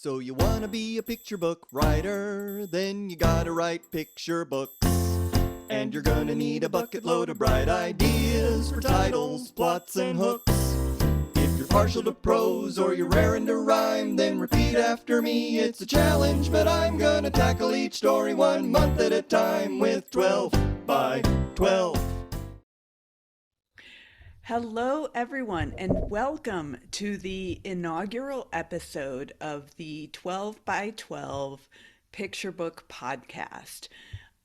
So you wanna be a picture book writer, then you gotta write picture books. And you're gonna need a bucket load of bright ideas for titles, plots, and hooks. If you're partial to prose or you're raring to rhyme, then repeat after me, it's a challenge, but I'm gonna tackle each story 1 month at a time with 12 by 12. Hello, everyone, and welcome to the inaugural episode of the 12 by 12 Picture Book Podcast.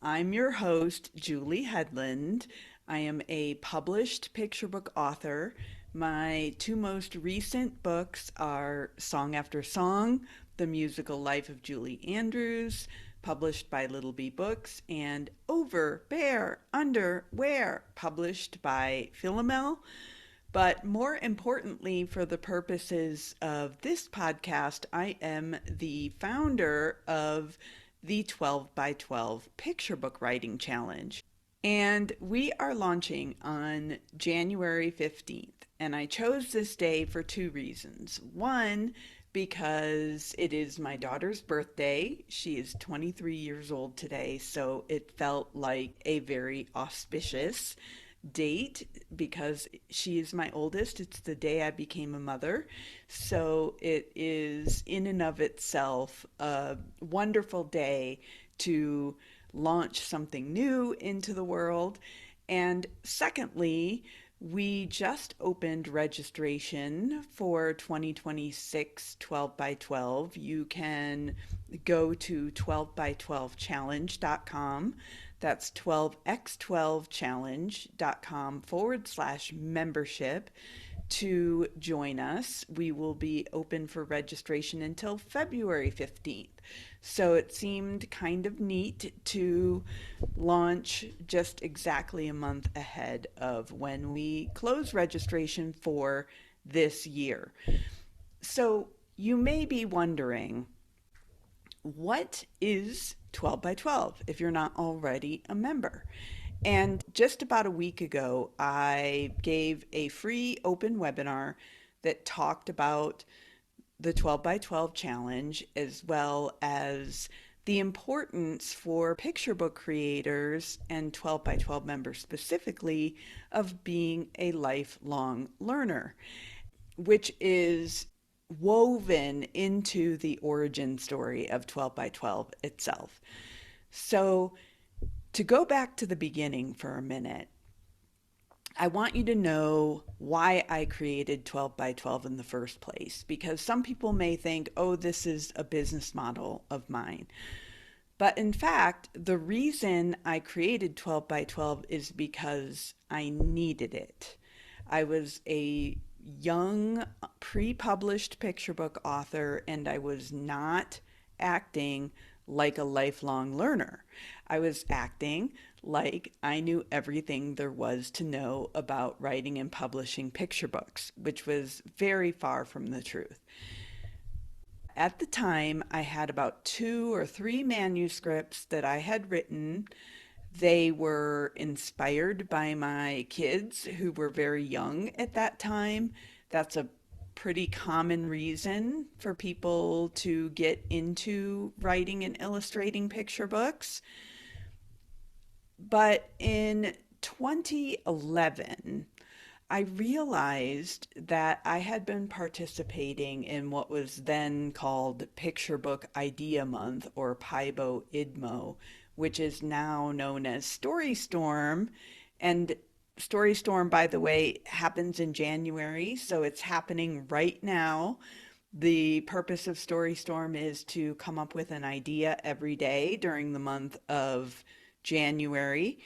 I'm your host, Julie Hedlund. I am a published picture book author. My two most recent books are Song After Song, The Musical Life of Julie Andrews, published by Little Bee Books, and Over, Bear, Under, Where, published by Philomel. But more importantly, for the purposes of this podcast, I am the founder of the 12 by 12 Picture Book Writing Challenge. And we are launching on January 15th. And I chose this day for two reasons. One, because it is my daughter's birthday. She is 23 years old today, so it felt like a very auspicious date because she is my oldest. It's the day I became a mother. So it is in and of itself a wonderful day to launch something new into the world. And secondly, we just opened registration for 2026 12 by 12. You can go to 12by12challenge.com. That's 12x12challenge.com/membership to join us. We will be open for registration until February 15th. So it seemed kind of neat to launch just exactly a month ahead of when we close registration for this year. So you may be wondering, what is 12 by 12 if you're not already a member? And just about a week ago, I gave a free open webinar that talked about the 12 by 12 challenge, as well as the importance for picture book creators and 12 by 12 members specifically of being a lifelong learner, which is woven into the origin story of 12 by 12 itself. So to go back to the beginning for a minute, I want you to know why I created 12 by 12 in the first place, because some people may think, oh, this is a business model of mine. But in fact, the reason I created 12 by 12 is because I needed it. I was a young, pre-published picture book author, and I was not acting like a lifelong learner. I was acting like I knew everything there was to know about writing and publishing picture books, which was very far from the truth. At the time, I had about 2 or 3 manuscripts that I had written. They were inspired by my kids, who were very young at that time. That's a pretty common reason for people to get into writing and illustrating picture books. But in 2011, I realized that I had been participating in what was then called Picture Book Idea Month, or PIBO IDMO, which is now known as Storystorm. And Storystorm, by the way, happens in January, so it's happening right now. The purpose of Storystorm is to come up with an idea every day during the month of January.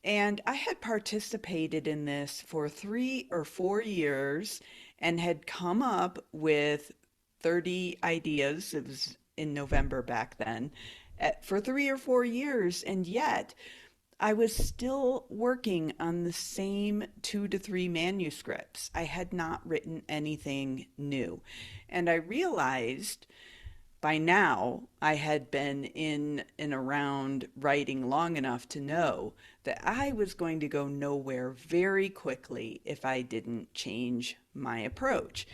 And I had participated in this for 3 or 4 years and had come up with 30 ideas. It was in November back then, for 3 or 4 years, and yet I was still working on the same 2 to 3 manuscripts. I had not written anything new. And I realized by now I had been in and around writing long enough to know that I was going to go nowhere very quickly if I didn't change my approach.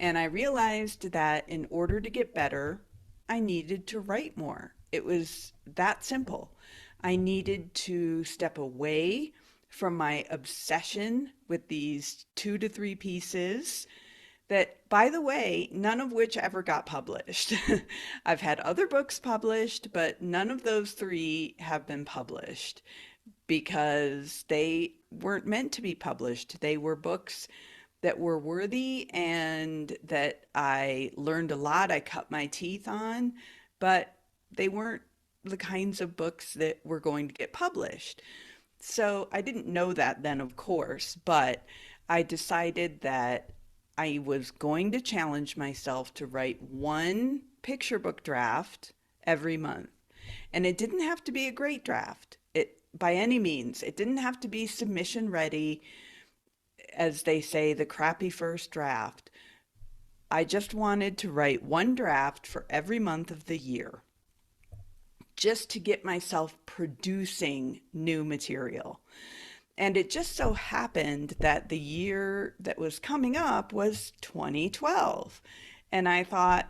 And I realized that in order to get better, I needed to write more. It was that simple. I needed to step away from my obsession with these 2 to 3 pieces that, by the way, none of which ever got published. I've had other books published, but none of those three have been published because they weren't meant to be published. They were books that were worthy and that I learned a lot, I cut my teeth on, but they weren't the kinds of books that were going to get published. So I didn't know that then, of course, but I decided that I was going to challenge myself to write one picture book draft every month. And it didn't have to be a great draft. It by any means, it didn't have to be submission ready, as they say, the crappy first draft. I just wanted to write one draft for every month of the year, just to get myself producing new material. And it just so happened that the year that was coming up was 2012. And I thought,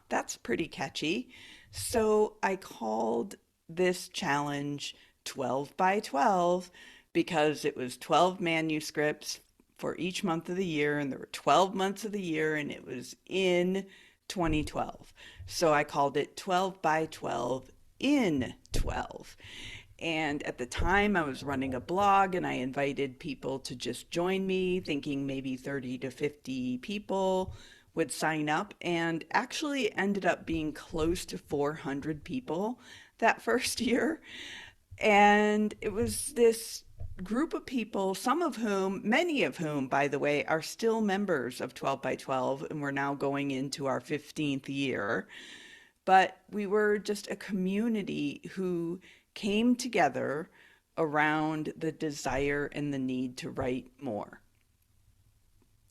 that's pretty catchy. So I called this challenge 12 by 12 because it was 12 manuscripts for each month of the year, and there were 12 months of the year, and it was in 2012. So I called it 12 by 12 in 12. And at the time, I was running a blog and I invited people to just join me, thinking maybe 30 to 50 people would sign up, and actually ended up being close to 400 people that first year. And it was this group of people, many of whom, by the way, are still members of 12 by 12, and we're now going into our 15th year. But we were just a community who came together around the desire and the need to write more.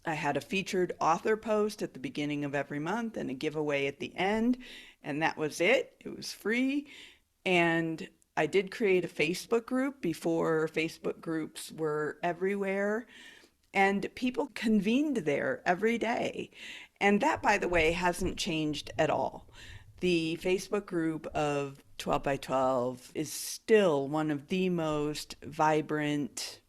I had a featured author post at the beginning of every month and a giveaway at the end, and that was it. It was free. And I did create a Facebook group before Facebook groups were everywhere, and people convened there every day. And that, by the way, hasn't changed at all. The Facebook group of 12 by 12 is still one of the most vibrant,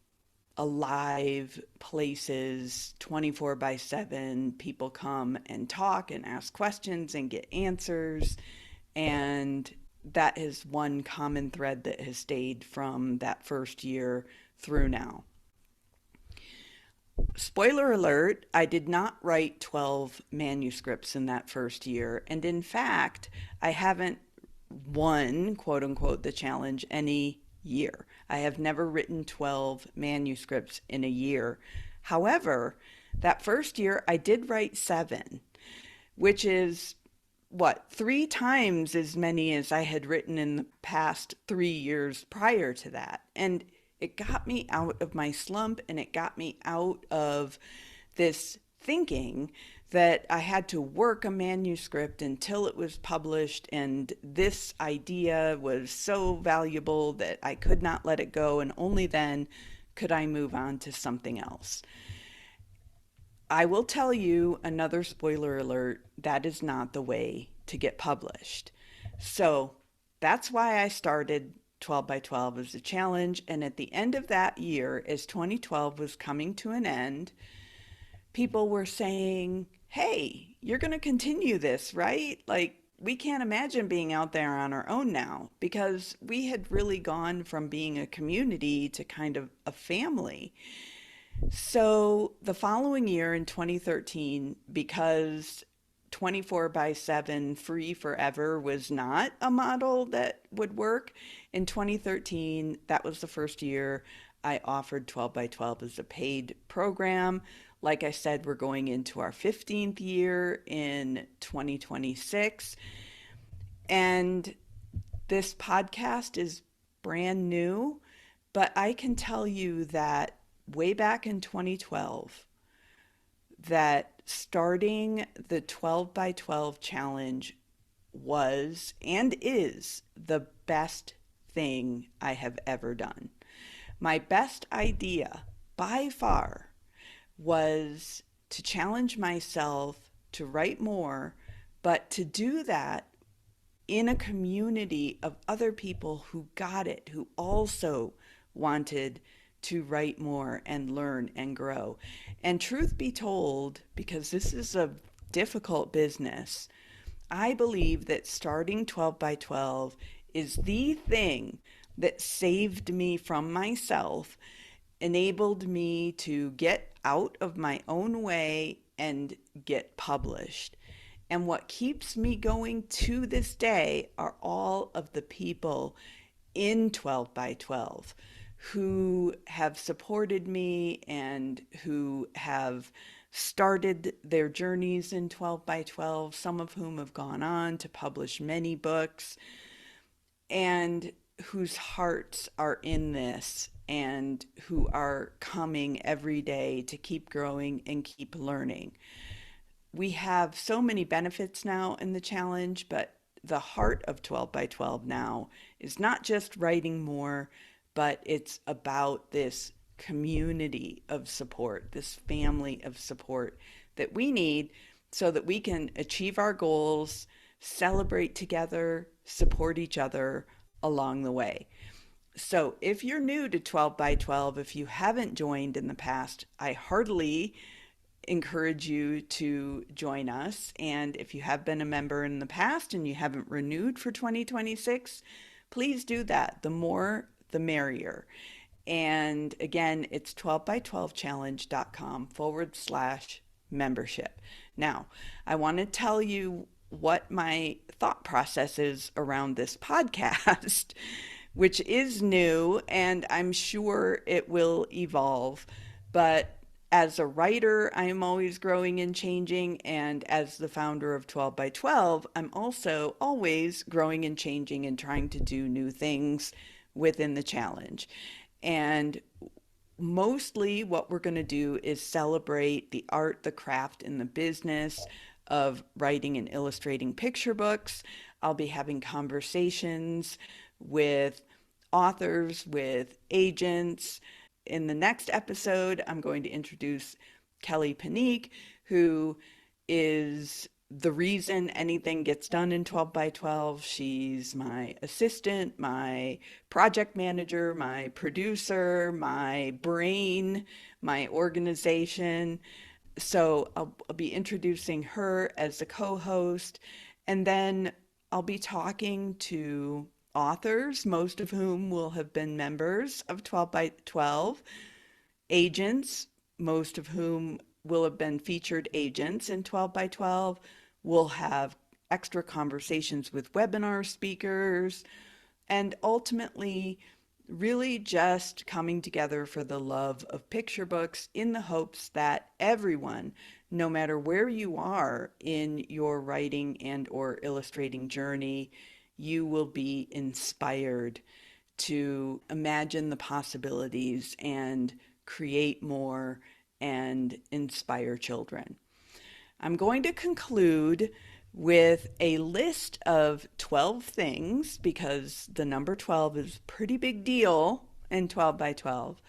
alive places. 24 by 7 people come and talk and ask questions and get answers, and that is one common thread that has stayed from that first year through now. Spoiler alert, I did not write 12 manuscripts in that first year. And in fact, I haven't won, quote unquote, the challenge any year. I have never written 12 manuscripts in a year. However, that first year I did write 7, which is 3 times as many as I had written in the past 3 years prior to that. And it got me out of my slump, and it got me out of this thinking that I had to work a manuscript until it was published, and this idea was so valuable that I could not let it go, and only then could I move on to something else. I will tell you, another spoiler alert, that is not the way to get published. So that's why I started 12 by 12 as a challenge. And at the end of that year, as 2012 was coming to an end, people were saying, hey, you're going to continue this, right? Like, we can't imagine being out there on our own now, because we had really gone from being a community to kind of a family. So the following year in 2013, because 24 by 7 free forever was not a model that would work, in 2013, that was the first year I offered 12 by 12 as a paid program. Like I said, we're going into our 15th year in 2026. And this podcast is brand new, but I can tell you that way back in 2012, that starting the 12 by 12 challenge was and is the best thing I have ever done. My best idea by far was to challenge myself to write more, but to do that in a community of other people who got it, who also wanted to write more and learn and grow. And truth be told, because this is a difficult business, I believe that starting 12 by 12 is the thing that saved me from myself, enabled me to get out of my own way and get published. And what keeps me going to this day are all of the people in 12 by 12 who have supported me and who have started their journeys in 12 by 12, some of whom have gone on to publish many books, and whose hearts are in this and who are coming every day to keep growing and keep learning. We have so many benefits now in the challenge, but the heart of 12 by 12 now is not just writing more, but it's about this community of support, this family of support that we need so that we can achieve our goals, celebrate together, support each other along the way. So if you're new to 12 by 12, if you haven't joined in the past, I heartily encourage you to join us. And if you have been a member in the past and you haven't renewed for 2026, please do that. The more, the merrier. And again, it's 12by12challenge.com/membership. Now, I want to tell you what my thought process is around this podcast, which is new, and I'm sure it will evolve. But as a writer, I am always growing and changing, and as the founder of 12 by 12, I'm also always growing and changing and trying to do new things within the challenge. And mostly what we're going to do is celebrate the art, the craft, and the business of writing and illustrating picture books. I'll be having conversations with authors, with agents. In the next episode, I'm going to introduce Kelly Panique, who is the reason anything gets done in 12 by 12. She's my assistant, my project manager, my producer, my brain, my organization. So I'll be introducing her as the co-host, and then I'll be talking to authors, most of whom will have been members of 12 by 12, agents, most of whom will have been featured agents in 12 by 12. We'll have extra conversations with webinar speakers, and ultimately really just coming together for the love of picture books in the hopes that everyone, no matter where you are in your writing and or illustrating journey, you will be inspired to imagine the possibilities and create more and inspire children. I'm going to conclude with a list of 12 things, because the number 12 is a pretty big deal in 12 by 12,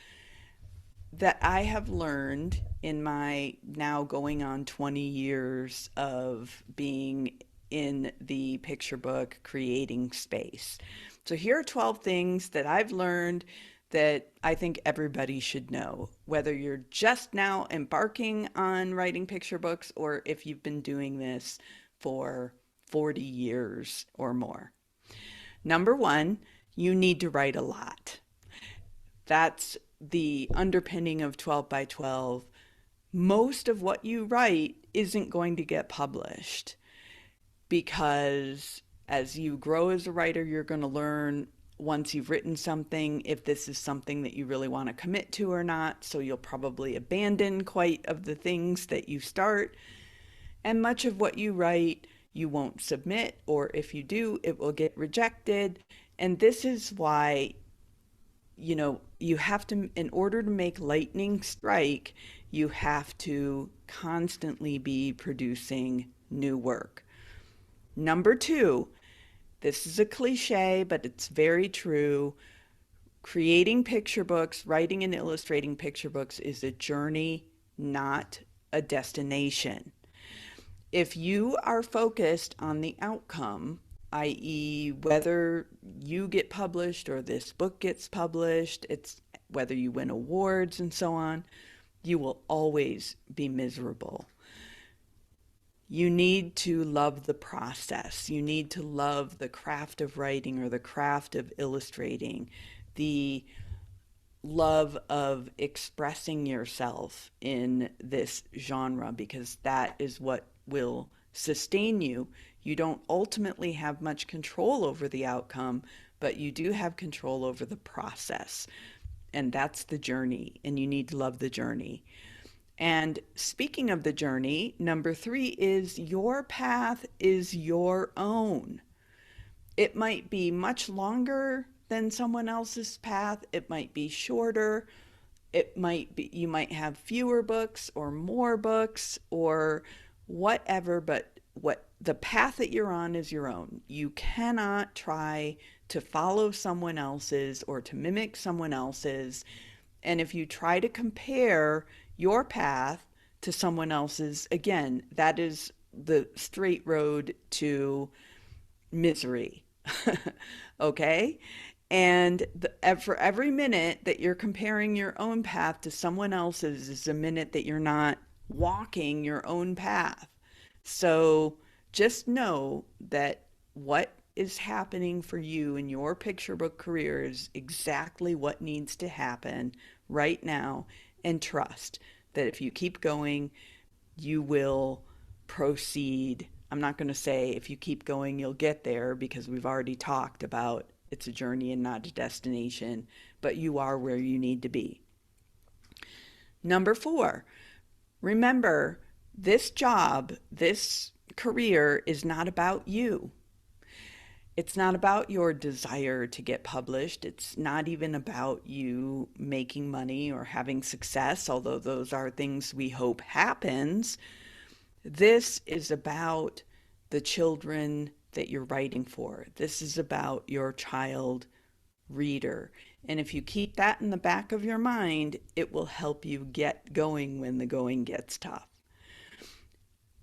that I have learned in my now going on 20 years of being in the picture book creating space. So here are 12 things that I've learned that I think everybody should know, whether you're just now embarking on writing picture books or if you've been doing this for 40 years or more. Number one, you need to write a lot. That's the underpinning of 12 by 12. Most of what you write isn't going to get published, because as you grow as a writer, you're going to learn once you've written something if this is something that you really want to commit to or not. So you'll probably abandon quite of the things that you start. And much of what you write, you won't submit, or if you do, it will get rejected. And this is why, you have to, in order to make lightning strike, you have to constantly be producing new work. Number two, this is a cliche, but it's very true. Creating picture books, writing and illustrating picture books is a journey, not a destination. If you are focused on the outcome, i.e., whether you get published or this book gets published, it's whether you win awards and so on, you will always be miserable. You need to love the process. You need to love the craft of writing or the craft of illustrating, the love of expressing yourself in this genre, because that is what will sustain you. You don't ultimately have much control over the outcome, but you do have control over the process. And that's the journey, and you need to love the journey. And speaking of the journey, number 3 is your path is your own. It might be much longer than someone else's path. It might be shorter. It might be, you might have fewer books or more books or whatever, but what the path that you're on is your own. You cannot try to follow someone else's or to mimic someone else's. And if you try to compare your path to someone else's, again, that is the straight road to misery. Okay? And for every minute that you're comparing your own path to someone else's is a minute that you're not walking your own path. So just know that what is happening for you in your picture book career is exactly what needs to happen right now. And trust that if you keep going, you will proceed. I'm not going to say if you keep going, you'll get there, because we've already talked about it's a journey and not a destination, but you are where you need to be. Number 4, remember, this job, this career is not about you. It's not about your desire to get published. It's not even about you making money or having success, although those are things we hope happens. This is about the children that you're writing for. This is about your child reader. And if you keep that in the back of your mind, it will help you get going when the going gets tough.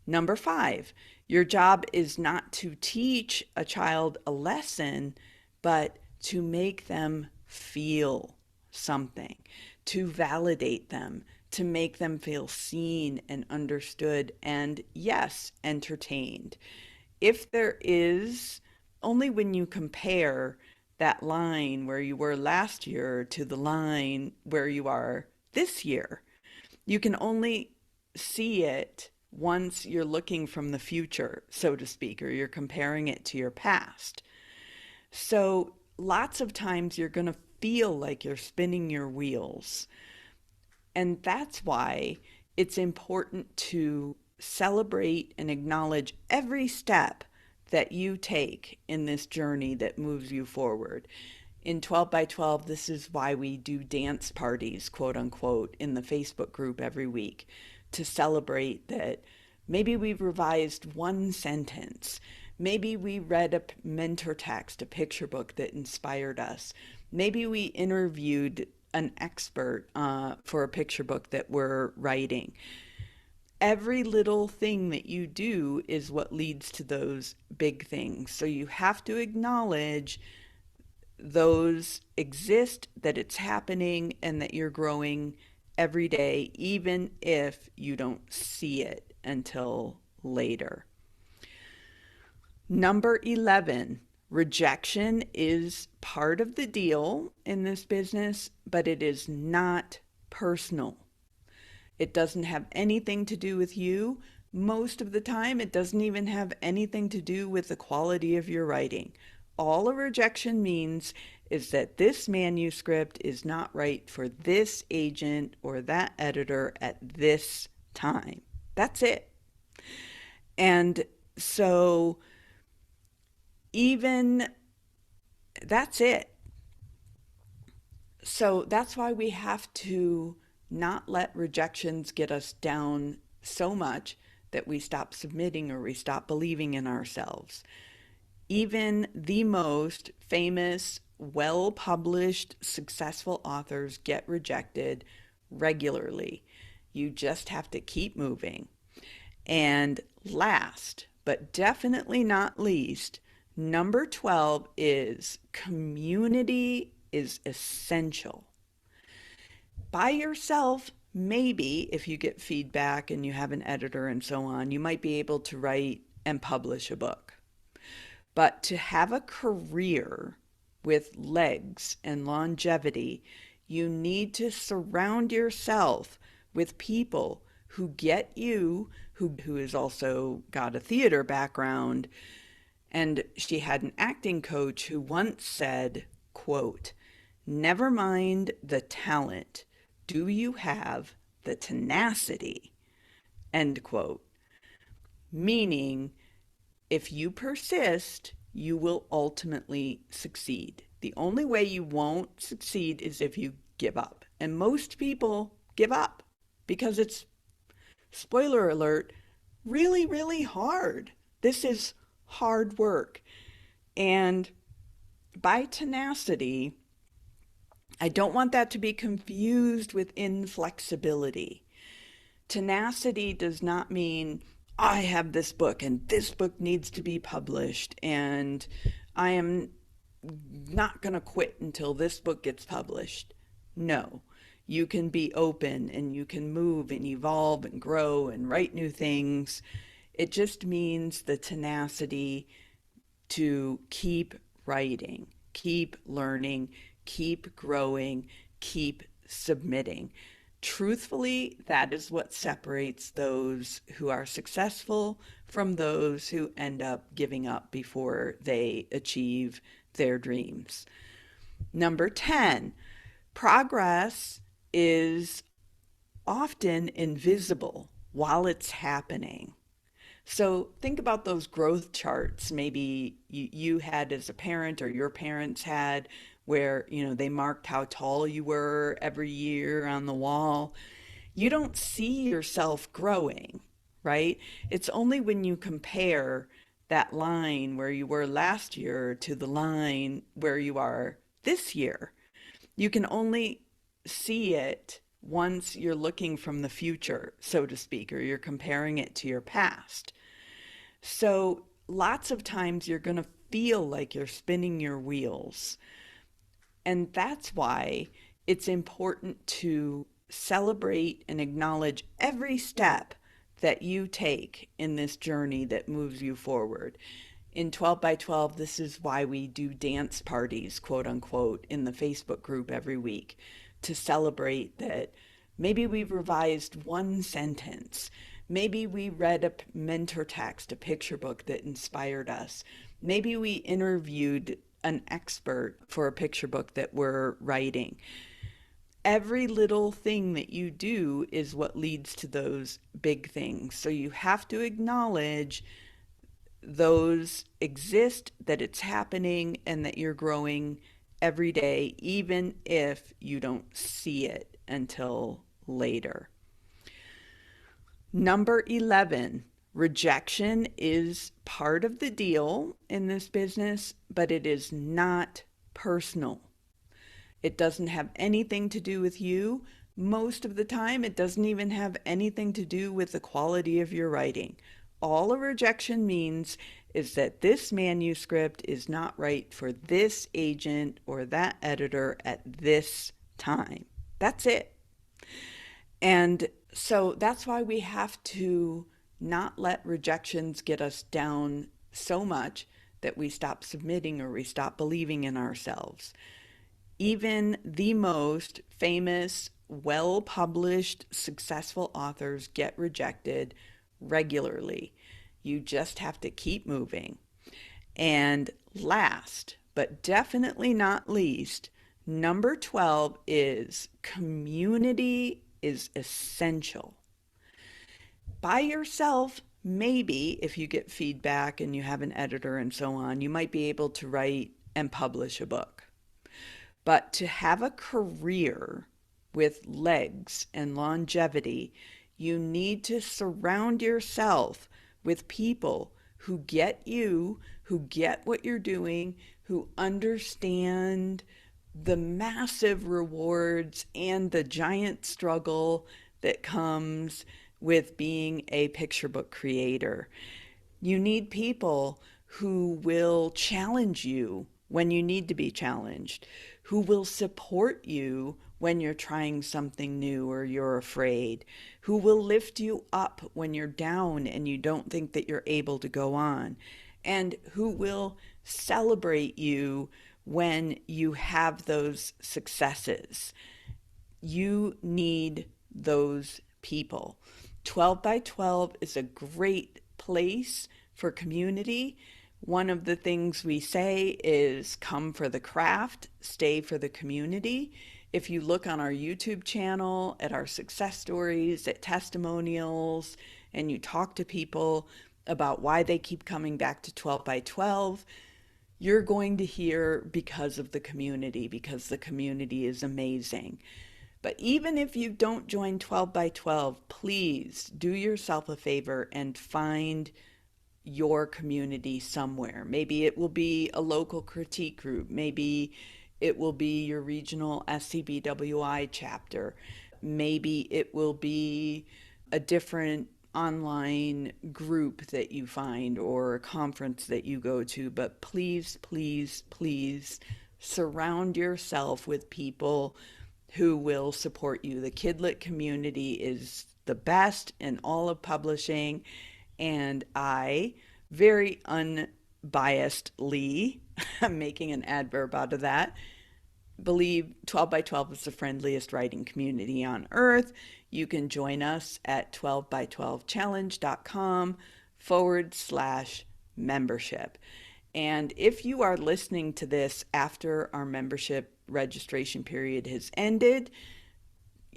Number 5, your job is not to teach a child a lesson, but to make them feel something, to validate them, to make them feel seen and understood, and yes, entertained. If there is, only when you compare that line where you were last year to the line where you are this year, you can only see it once you're looking from the future, so to speak, or you're comparing it to your past. So lots of times you're going to feel like you're spinning your wheels. And that's why it's important to celebrate and acknowledge every step that you take in this journey that moves you forward. In 12 by 12, this is why we do dance parties, quote unquote, in the Facebook group every week, to celebrate that maybe we've revised one sentence. Maybe we read a mentor text, a picture book that inspired us. Maybe we interviewed an expert for a picture book that we're writing. Every little thing that you do is what leads to those big things. So you have to acknowledge those exist, that it's happening, and that you're growing every day, even if you don't see it until later. Number 11, rejection is part of the deal in this business, but it is not personal. It doesn't have anything to do with you. Most of the time, it doesn't even have anything to do with the quality of your writing. All a rejection means is that this manuscript is not right for this agent or that editor at this time. That's it. And so even that's it. So that's why we have to not let rejections get us down so much that we stop submitting or we stop believing in ourselves. Even the most famous, well-published, successful authors get rejected regularly. You just have to keep moving. And last, but definitely not least, number 12 is community is essential. By yourself, maybe if you get feedback and you have an editor and so on, you might be able to write and publish a book. But to have a career with legs and longevity, you need to surround yourself with people who get you, who has also got a theater background. And she had an acting coach who once said, quote, "Never mind the talent. Do you have the tenacity?" End quote. Meaning, if you persist, you will ultimately succeed. The only way you won't succeed is if you give up. And most people give up because it's, spoiler alert, really, really hard. This is hard work. And by tenacity, I don't want that to be confused with inflexibility. Tenacity does not mean I have this book and this book needs to be published and I am not going to quit until this book gets published. No, you can be open and you can move and evolve and grow and write new things. It just means the tenacity to keep writing, keep learning, keep growing, keep submitting. Truthfully, that is what separates those who are successful from those who end up giving up before they achieve their dreams. Number 10, progress is often invisible while it's happening. So think about those growth charts maybe you had as a parent or your parents had, where they marked how tall you were every year on the wall. You don't see yourself growing, right? It's only when you compare that line where you were last year to the line where you are this year. You can only see it once you're looking from the future, so to speak, or you're comparing it to your past. So lots of times you're going to feel like you're spinning your wheels. And that's why it's important to celebrate and acknowledge every step that you take in this journey that moves you forward. In 12 by 12, this is why we do dance parties, quote unquote, in the Facebook group every week, to celebrate that maybe we revised one sentence. Maybe we read a mentor text, a picture book that inspired us. Maybe we interviewed an expert for a picture book that we're writing. Every little thing that you do is what leads to those big things. So you have to acknowledge those exist, that it's happening, and that you're growing every day, even if you don't see it until later. Number 11, rejection is part of the deal in this business, but it is not personal. It doesn't have anything to do with you. Most of the time, it doesn't even have anything to do with the quality of your writing. All a rejection means is that this manuscript is not right for this agent or that editor at this time. That's it. And so that's why we have to not let rejections get us down so much that we stop submitting or we stop believing in ourselves. Even the most famous, well-published, successful authors get rejected regularly. You just have to keep moving. And last, but definitely not least, number 12 is community is essential. By yourself, maybe if you get feedback and you have an editor and so on, you might be able to write and publish a book. But to have a career with legs and longevity, you need to surround yourself with people who get you, who get what you're doing, who understand the massive rewards and the giant struggle that comes with being a picture book creator. You need people who will challenge you when you need to be challenged, who will support you when you're trying something new or you're afraid, who will lift you up when you're down and you don't think that you're able to go on, and who will celebrate you when you have those successes. You need those people. 12 by 12 is a great place for community. One of the things we say is come for the craft, stay for the community. If you look on our YouTube channel, at our success stories, at testimonials, and you talk to people about why they keep coming back to 12 by 12, you're going to hear because of the community, because the community is amazing. But even if you don't join 12 by 12, please do yourself a favor and find your community somewhere. Maybe it will be a local critique group. Maybe it will be your regional SCBWI chapter. Maybe it will be a different online group that you find or a conference that you go to. But please, please, please surround yourself with people who will support you. The Kidlit community is the best in all of publishing, and I, very unbiasedly, I'm making an adverb out of that, believe 12 by 12 is the friendliest writing community on earth. You can join us at 12by12challenge.com/membership. And if you are listening to this after our membership registration period has ended,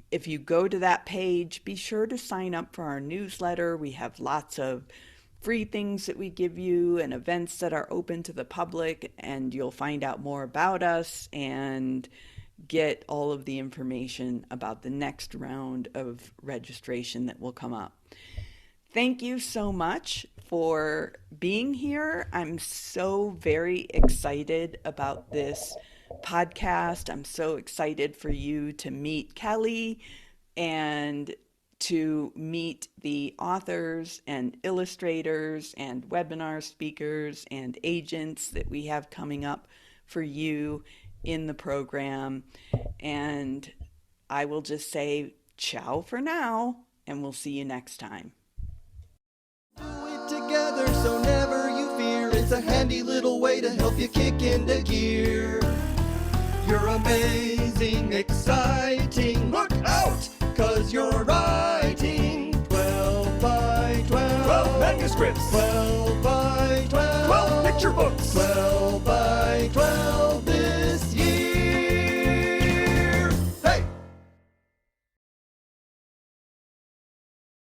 if you go to that page, be sure to sign up for our newsletter. We have lots of free things that we give you and events that are open to the public, and you'll find out more about us and get all of the information about the next round of registration that will come up. Thank you so much for being here. I'm so very excited about this podcast. I'm so excited for you to meet Kelly and to meet the authors and illustrators and webinar speakers and agents that we have coming up for you in the program. And I will just say ciao for now, and we'll see you next time. Do it together, so never you fear. It's a handy little way to help you kick into gear. You're amazing, exciting. Look out, 'cause you're writing 12 by 12. 12 manuscripts. 12 by 12. 12 picture books. 12 by 12.